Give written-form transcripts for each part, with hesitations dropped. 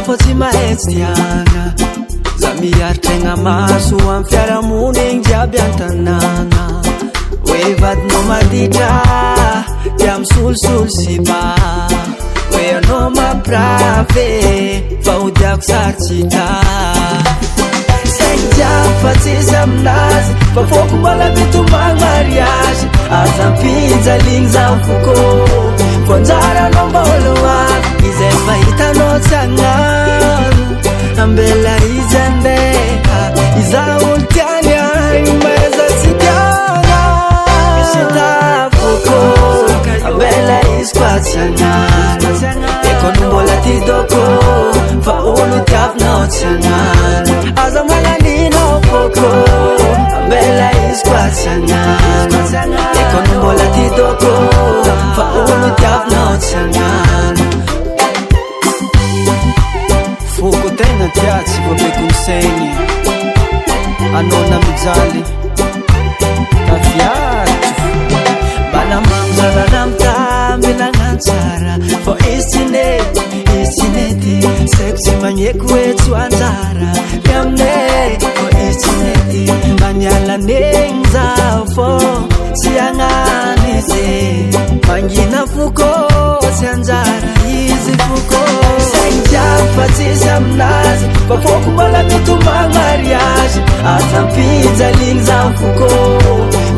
fotsy mahetsytiana za miaritraigna maso amy fiarahamony igny jiaby an-tanàna hoe vadinao maditra dia misolosolo sy ba hoe anao mampirave fa odiako sarotsita saigny jiaby fa tsisy aminazy fa foko mbola mitomagny mariazy azampinjaligny za foko vonjara anao mbolo avy izay fa hitanao tsy agnano ambela izy andeha iza olo tiany agny maiza tsy tiana misy tafoko ambela izy koa tsy agnano ekono mbola ty doko fa olo tiavinao tsy agnano aza magnaninao foko ambela izy koa tsy agnano ekono mbola ty doko fa olo tiavinao tsy agnano foko tegna tiatsy voabekony saigny anao na mijaly tafiatry mbana manjara mitamy nagnatsara fa izy tsy nety saiko tsy magneky hoe tsy anjara le aminay fa izy tsy nety manialanegny zaho fô tsy agnano izy mangina foko tsy anjara izy foko saigny jiaby fa tsisy aminazy fa foko mbola mitomagny mariazy azampinjaligny za foko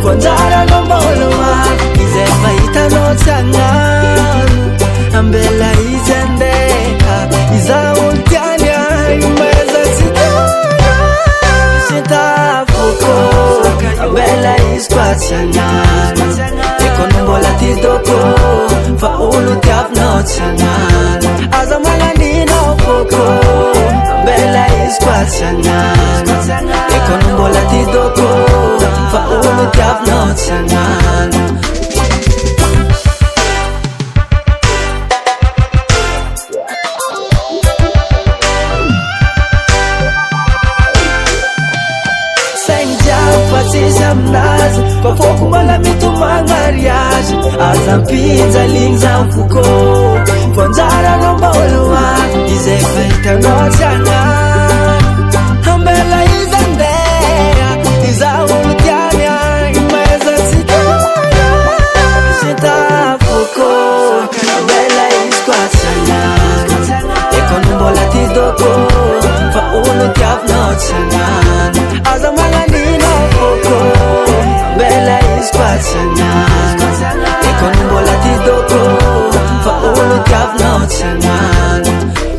vonjara anao mbolo avy izay fa hitanao tsy agnano ambela izy andeha iza olo tiany agny maiza tsy tiana misy tafoko ambela izy koa tsy agnano ekono mbola ty doko fa olo tiavinao tsy agnano aza magnaninao foko ambela izy koa tsy agnano ekono mbola ty doko fa olo tiavinao tsy agnano tsisy aminazy fa foko mbola mitomagny mariazy azampinjaligny za foko vonjara anao mbolo avy izay fa hitanao tsy agnano ambela izy andeha iza olo tiany agny maiza tsy tiana misy tafoko ambela izy koa tsy agnano ekono mbola ty doko fa olo tiavinao tsy agnano aza magnaninao foko ambela izy koa tsy agnano ekono mbola ty doko fa olo tiavinao tsy agnano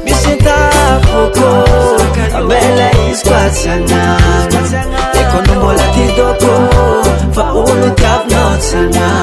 misy tafoko ambela izy koa tsy agnano ekono mbola ty doko fa olo tiavinao tsy agnano